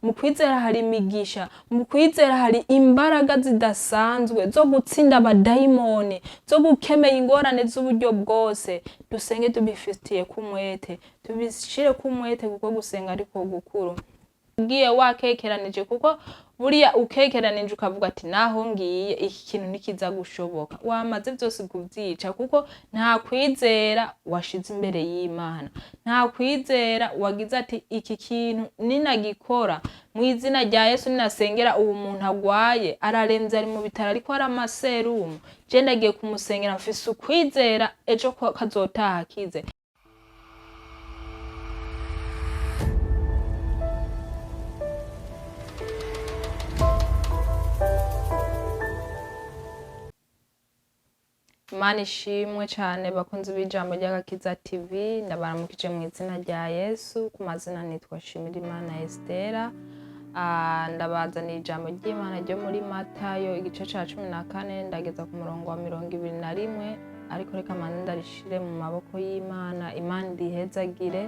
mu kwizera hari imigisha, mu kwizera hari imbaraga zidasanzwe zo gutsinda abadayimoni, zo gukemera ingorane z'uburyo bwose. Dusenge tubifitiye kumwete, tubishire kumwete, kuko gusenga ariko gukuru. Ugiye wakekeranije, kuko buriya ukekeranije ukavuga ati naho ngiye iki kintu nikiza gushoboka, wamaze byose kuvyica, kuko nta kwizera washize imbere y'Imana, nta kwizera wagize ati iki kintu ninagikora mu izina rya Yesu, ninasengera uwo muntu agwaye araremvye ari mu bitaro ariko ari amaserumu, je ndagiye kumusengera mfise ukwizera ejo kazotaha akize. Imana ishimwe cyane bakunze b'ijambo ry'agakiza TV, ndabaramukije mu izina rya Yesu. Ku mazina nitwa Shimirimana Estera. Ndabazaniye ijambo ry'Imana ryo muri Matayo igice ca 14 ndageza ku murongo wa 21, ariko reka mane ndarishire mu maboko y'Imana. Imana ndihezagire,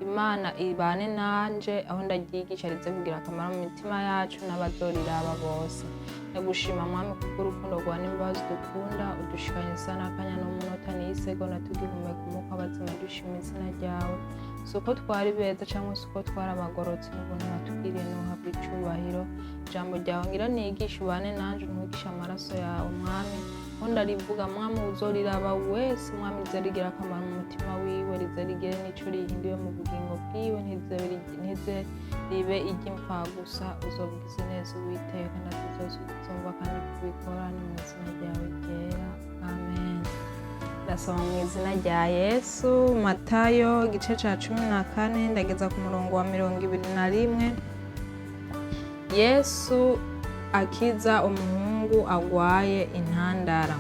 Imana ibane nanje aho ndagyigisha rize kugira akamaro mu mitima yacu n'abazoriraba bose. Ndagushima Mwami kuko urukundo rwawe n'imbabazi dukunda, udushikanye sana akanya n'umunota n'isegonda tugihumeka umwuka w'abazima, dushima izina ryawe. Suko twari beza cyangwa suko twari abagorotsi, n'ubuntu watugiriye n'uhabwa icubahiro. Ijambo ryawe ngira nigisha ubane nanje, ntugisha amaraso yawe Mwami. Ndarivuga Mwami uzoriraba wese, Mwami rizerigira akamaro mu mutima wiwe, rizerigire n'ico rihinduye mu bugingo bwiwe, ntize ribe iry'imfa gusa. Uzovugize neza Uwiteka, natwe zose uzumva kandi kubikora, ni mu izina ryawe ryera, amen. Ndasoma mu izina rya Yesu. Matayo igice ca 14 ndageza ku murongo wa 21. Yesu akiza umuhungu agwaye intandara.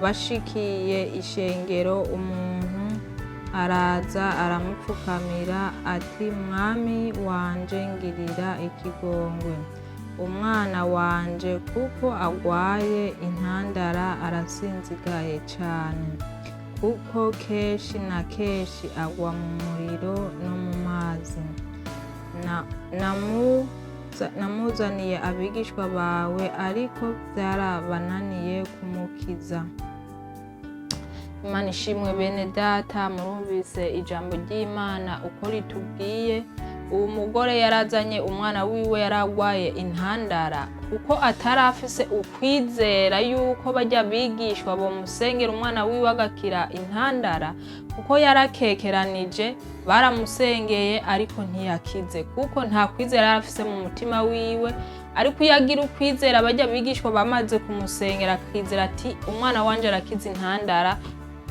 Bashikiye ishengero, umuntu araza aramupfukamira ati, Mwami wanje ngirira ikigongwe, umwana wanje kuko agwaye intandara arasinzigaye cane, kuko keshi na keshi agwa mu muriro no mu mazi. Namuzaniye abigishwa bawe, ariko byarabananiye kumukiza. Imana ishimwe bene data, murumvise ijambo ry'Imana uko ritubwiye. Uwo mugore yarazanye umwana wiwe yaragwaye intandara, kuko atarafise ukwizera yuko bajya bigishwa bo musengera umwana wiwe agakira intandara, kuko yarakekeranije. Baramusengeye ariko ntiyakize, kuko nta kwizera yarafise mu mutima wiwe. Ariko iyo agira ukwizera, bajya bigishwa bamaze kumusengera akizera ati umwana wanje arakiza intandara,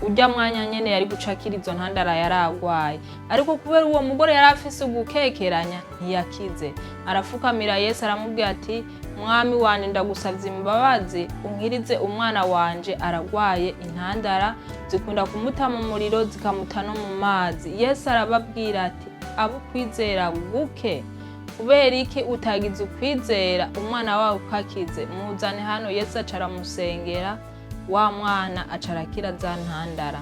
ujya mwanya nyene yari gucakira izo ntandara yaragwaye. Ariko kubera uwo mugore yarafise ugukekeranya, ntiyakize. Arafukamira Yesu aramubwira ati, Mwami wanje ndagusavye imbabazi, unkirize umwana wanje aragwaye intandara, zikunda kumuta mu muriro zikamuta no mu mazi. Yesu arababwira ati, abo kwizera guke, kubera iki utagize ukwizera umwana wawe ukakize? Muzane hano. Yesu acaramusengera, wa mwana acarakira za ntandara.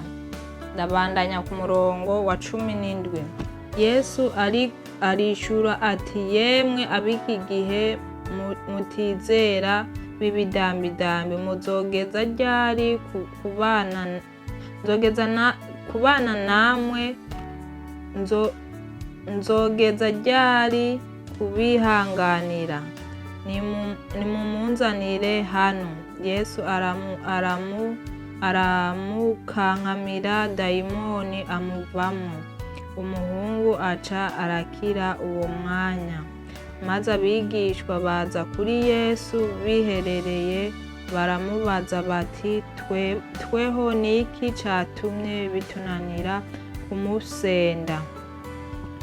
Ndabandanya ku murongo wa 17. Yesu arishura ati, yemwe abiki gihe mutizera b'ibidambidambi, muzogeza ryari kubana namwe? Nzogeza ryari kubihanganira? Nimumunzanire hano. Yesu aramukankamira, dayimoni amuvamo, umuhungu aca arakira uwo mwanya. Maze abigishwa baza kuri Yesu biherereye, baramubaza bati, tweho niki catumye bitunanira kumusenda?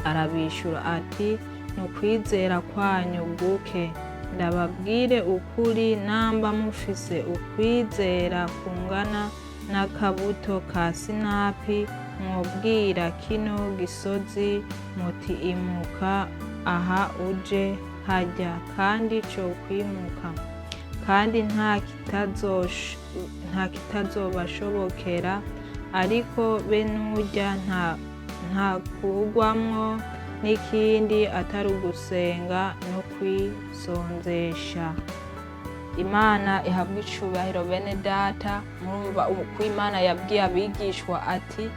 Arabishura ati, nukwizera kwanyu guke. Ndababwire ukuri, namba mufise ukwizera kungana n'akabuto ka sinapi, mwobwira kino gisozi muti imuka aha uje hajya, kandi cyo kwimuka, kandi nta kitazobashobokera. Ariko benurya nta kugwamwo n'ikindi atari ugusenga no kwisonzesha. Imana ihabwa icubahiro bene data. Murumva uko Imana yabwiye abigishwa ati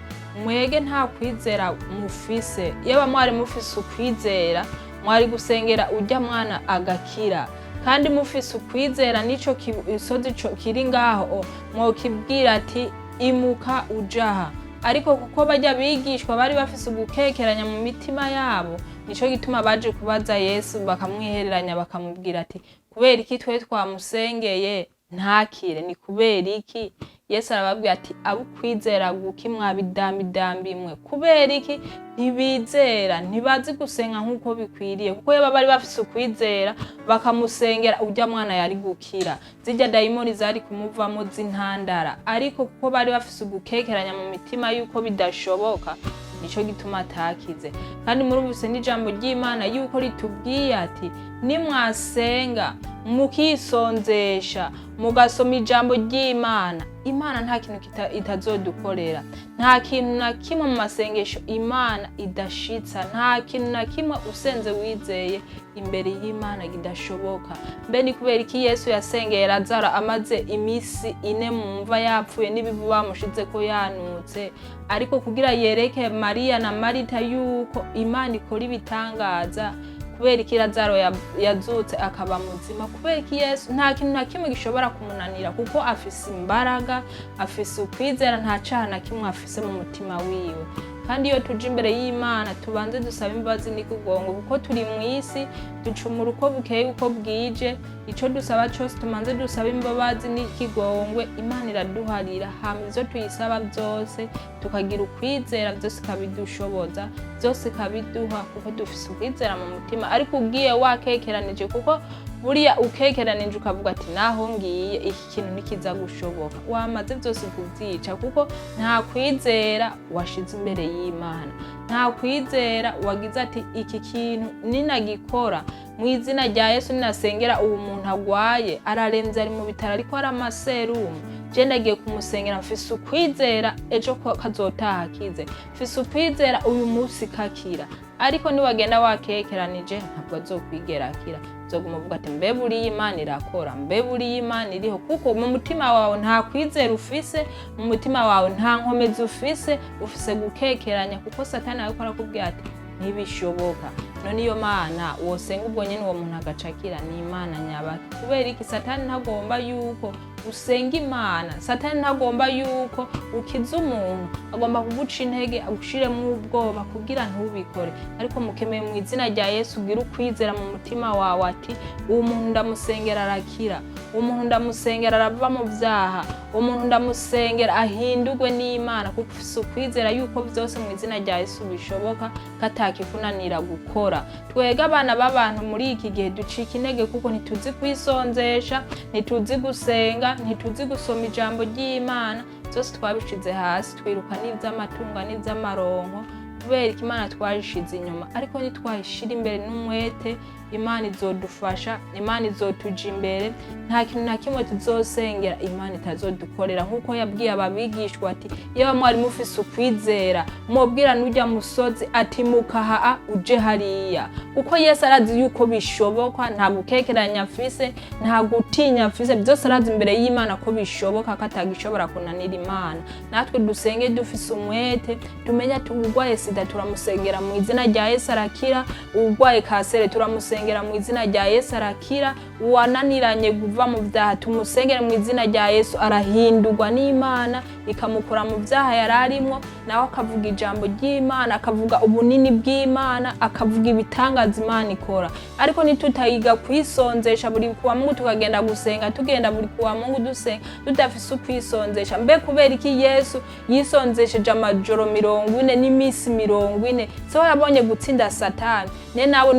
mwege nta kwizera mufise. Yaba mwari mufise ukwizera mwari gusengera urya mwana agakira, kandi mufise ukwizera nico isozi kiri ngaho mwokibwira ati imuka ujaha. Ariko kuko bajya bigishwa bari bafise ugukekeranya mu mitima yabo, nico gituma baje kubaza Yesu bakamwihereranya bakamubwira ati kubera iki twe twamusengeye ntakire? Ni kubera iki? Yesu arababwira ati abo kwizera guki mwabidambidambimwe. Kubera iki? Ntibizera, ntibazi gusenga nk'uko bikwiriye. Kuko yaba bari bafise ukwizera bakamusengera urya mwana yari gukira, zirya dayimoni zari kumuvamo z'intandara. Ariko kuko bari bafise ugukekeranya mu mitima yuko bidashoboka, nico gituma atakize. Kandi murumvise n'ijambo ry'Imana yuko ritubwiye ati nimwasenga mukisonzesha mugasoma ijambo ry'Imana, Imana nta kintu itazodukorera. Nta kintu na kimwe mu masengesho Imana idashitsa. Nta kintu na kimwe usenze wizeye imbere y'Imana kidashoboka. Mbe ni kubera iki Yesu yasengeye Lazaro amaze imisi 4 mu mva yapfuye n'ibivu bamushize ko yanutse? Ariko kugira yereke Mariya na Marita yuko Imana ikora ibitangaza. Kubera iki Lazaro yazutse akaba muzima? Kubera iki Yesu nta kintu na kimwe gishobora kumunanira, kuko afise imbaraga, afise ukwizera, nta caha na kimwe afise mu mutima wiwe. Kandi iyo tuje imbere y'Imana tubanze dusaba imbabazi n'ikugongo, kuko turi mu isi ducumura uko bukeye uko bwije. Ico dusaba cyose tumanze dusaba imbabazi n'ikigongwe, Imana iraduharira. Hama izo tuyisaba byose tukagira ukwizera, byose kabidushoboza, byose kabiduha, kuko dufise ukwizera mu mutima. Ariko ugiye wakekeranije, kuko buriya ukekeranije ukavuga ati naho ngiye iki kintu nikiza gushoboka, wamaze byose kuvyica, kuko nta kwizera washize imbere y'Imana. Nta kwizera wagize ati iki kintu ninagikora mu izina rya Yesu, ninasengera ubu muntu agwaye araremvye ari mu bitaro ariko ari amaserumu, je ndagiye kumusengera mfise ukwizera ejo ko kazotaha kize, mfise ukwizera uyu munsi kakira. Ariko niwagenda wakekeranije ntabwo azokwigera akira. Uzoguma uvuga ati mbe buriya Imana irakora, mbe buriya Imana iriho, kuko mu mutima wawe nta kwizera ufise, mu mutima wawe nta nkomezi ufise, ufise gukekeranya, kuko Satani ariko arakubwira ati ntibishoboka. None iyo Mana wosenga ubwo nyene uwo muntu agacakira, ni Imana nyabaki. Kubera iki? Satani ntagomba yuko usenga Imana. Satani ntagomba yuko ukiza umuntu, agomba kuguca intege, agushiremo ubwoba kugira ntubikore. Ariko mukemeye mu izina rya Yesu, ugira ukwizera mu mutima wawe ati uwo muntu ndamusengera arakira, uwo muntu ndamusengera arava mu vyaha, uwo muntu ndamusengera ahindurwe n'Imana, kuko ufise ukwizera yuko byose mu izina rya Yesu bishoboka, katakikunanira gukora. Twega abana b'abantu muri iki gihe ducika intege, kuko ntituzi kwisonzesha, ntituzi gusenga, ntituzi gusoma ijambo ry'Imana. Byose twabishize hasi, twiruka n'ivy'amatunga n'ivy'amaronko, kubera Imana twashize inyuma. Ariko nitwashira imbere n'umwete, Imana izodufasha, Imana izotuja imbere. Nta kintu na kimwe tuzosengera Imana itazodukorera, nkuko yabwiye ababigishwa ati iyo mwari mufise ukwizera mubwira n'ujya musozi ati mukaha uje hariya. Kuko Yesu arazi yuko bishoboka, nta gukekeranya afise, nta gutinya afise, byose arazi imbere y'Imana ko bishoboka, katagishobora kunanira Imana. Natwe dusenge dufise umwete, tumenya tugwaye sida turamusengera mu izina rya Yesu arakira, ugwaye kasere turamusengera mu izina rya Yesu arakira, uwananiranye guva mu vyaha tumusengere mu izina rya Yesu arahindurwa n'Imana ikamukura mu vyaha yararimwo, nawe akavuga ijambo ry'Imana, akavuga ubunini bw'Imana, akavuga ibitangaza Imana ikora. Ariko nitutayiga kwisonzesha buri kuwa Mungu tukagenda gusenga, tugenda buri kuwa Mungu dusenga tudafise ukwisonzesha, mbe kubera iki Yesu yisonzesheje amajoro 40 n'imisi 40? So yabonye gutsinda Satani. Ne nawe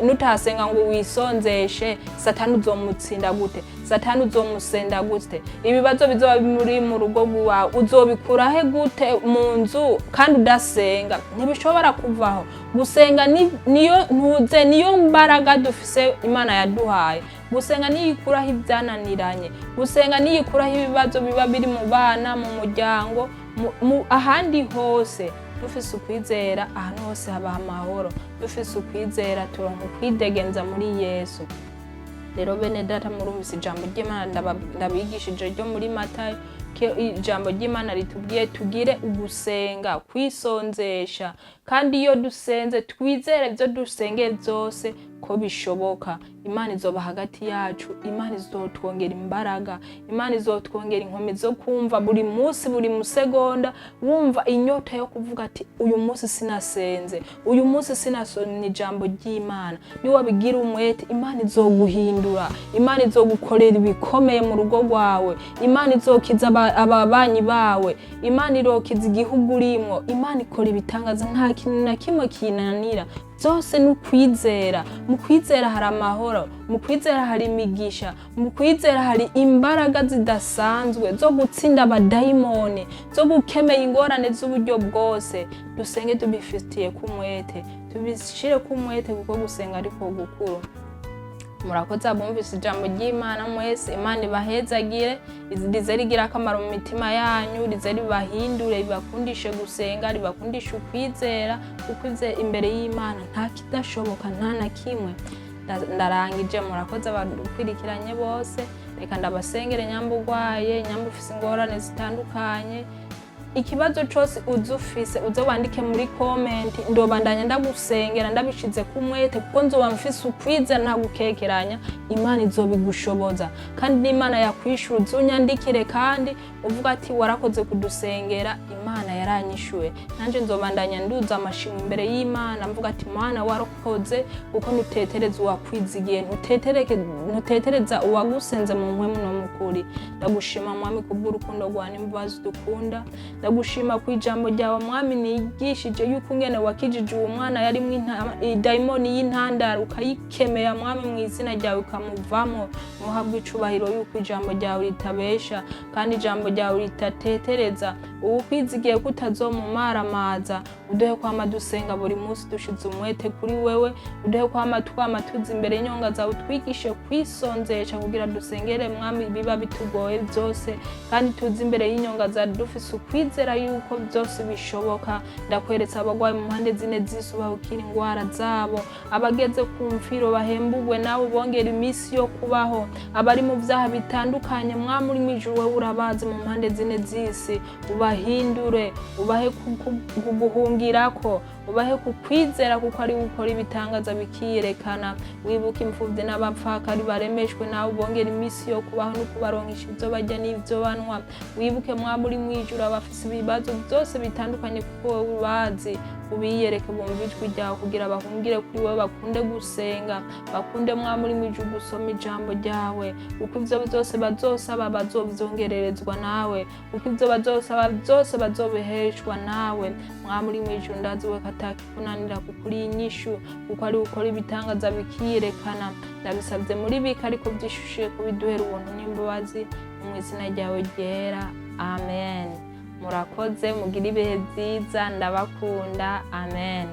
nutasenga ngo wisonzeshe, Satani uzomutsinda gute? Satani uzomusenda gute? Ibibazo bizoba muri mu rugo rwawe uzobikurahe gute mu nzu kandi udasenga? Ntibishobora kuvaho. Gusenga niyo ntuze, niyo mbaraga dufise Imana yaduhaye. Gusenga niyikuraho ibyananiranye, gusenga niyikuraho ibibazo biba biri mu bana, mu muryango, ahandi hose. dufise ukwizera ahantu hose haba amahoro, dufise ukwizera turonka ukwidegenza muri Yesu. Rero bene data murumvise ijambo ry'Imana ndabigishije ryo muri Matayo, ijambo ry'Imana ritubwiye tugire ugusenga kwisonzesha, kandi iyo dusenze twizere ivyo dusengeye vyose ko bishoboka. Imana izoba hagati yacu, Imana izotwongera imbaraga, Imana izotwongera inkome zo kumva buri munsi buri musegonda wumva inyota yo kuvuga ati uyu munsi sinasenze, uyu munsi sinasomye ijambo ry'Imana. Niwe bigira umwete, Imana izoguhindura, Imana izogukorera ibikomeye mu rugo rwawe, Imana izokiza ababanyi bawe, Imana irokiza igihugu urimwo, Imana ikora ibitangaza nta kintu na kimwe kinanira. Zose n'ukwizera, mu kwizera hari amahoro, mu kwizera hari imigisha, mu kwizera hari imbaraga zidasanzwe zo gutsinda abadayimoni, zo gukemera ingorane z'uburyo bwose. Dusenge tubifitiye kumwete, tubishire kumwete kuko gusenga ariko gukuru. Murakoze abumvise ijambo ry'Imana mwese, Imana ibahezagire, rize rigira akamaro mu mitima yanyu, rize ribahindure, ribakundishe gusenga, ribakundishe ukwizera, kuko imbere y'Imana nta kidashoboka, nta na kimwe. Ndarangije, murakoze abadukurikiranye bose, reka ndabasengere nyamba urwaye, nyamba ufise ingorane zitandukanye. Ikibazo cyose uzufise uze wandike muri comment, ndobandanya ndagusengera ndabishize kumwete, kuko nzoba mfise ukwizera nta gukekeranya. Imana izobigushoboza, kandi n'Imana yakwishura. Uzunyandikire kandi uvuga ati warakoze kudusengera, Imana yaranyishuye. Nanje nzobandanya nduza amashimwe imbere y'Imana mvuga ati Mana warakoze, kuko nutetereza uwakwizigiye, ntutetereza uwagusenze mu mpwemu no mukuri. Ndagushima Mwami kubw'urukundo rwawe n'imbabazi dukunda. Ndagushima ku ijambo ryawe Mwami nigishije yuko ngene wakijije uwo mwana yari idayimoni y'intandaro, ukayikemera Mwami mu izina ryawe ukamuvamo. Muhabwe icubahiro yuko ijambo ryawe ritabesha, kandi ijambo ryawe ritatetereza. Ukwizigiye kutazomumaramaza. Uduhe kwama dusenga buri munsi dushize umwete kuri wewe, uduhe kwama tuzi imbere y'inyonga zawe, twigishe kwisonzesha kugira dusengere Mwami biba bitugoye byose, kandi tuzi imbere y'inyonga zawe dufise ukwizera yuko byose bishoboka. Ndakweretse abagwaye mu mpande zine z'isi bahukira ingwara zabo, abageze ku mfiro bahembugwe nawe bongera iminsi yo kubaho, abari mu vyaha bitandukanye Mwami uri mw'ijuru wewe urabazi mu mpande zine z'isi. Ubahindure, ubahe kuguhungirako, ubahe kukwizera kuko ari gukora ibitangaza bikiyerekana. Wibuke imfuvyi n'abapfakari baremeshwe nawe bongera iminsi yo kubaho no kubaronkesha ivyo barya n'ivyo banwa. Wibuke Mwami uri mw'ijuru abafise ibibazo byose bitandukanye kuko wowe ubazi. Ubiyereke bumva ijwi ryawe kugira bahungire kuri wowe, bakunde gusenga, bakunde Mwami uri mw'ijuru gusoma ijambo ryawe, kuko ivyo byose bazosaba bazovyongererezwa nawe, kuko ivyo bazosaba byose bazobiheshwa nawe. Mwami uri mw'ijuru ndazi we katakikunanira kuko uri inyishu, kuko ari gukora ibitangaza bikiyerekana. Ndabisabye muri bika ariko byishushiye kubiduhera ubuntu n'imbabazi mu izina ryawe ryera, amen. Murakoze, mugire ibihe byiza, ndabakunda, amen.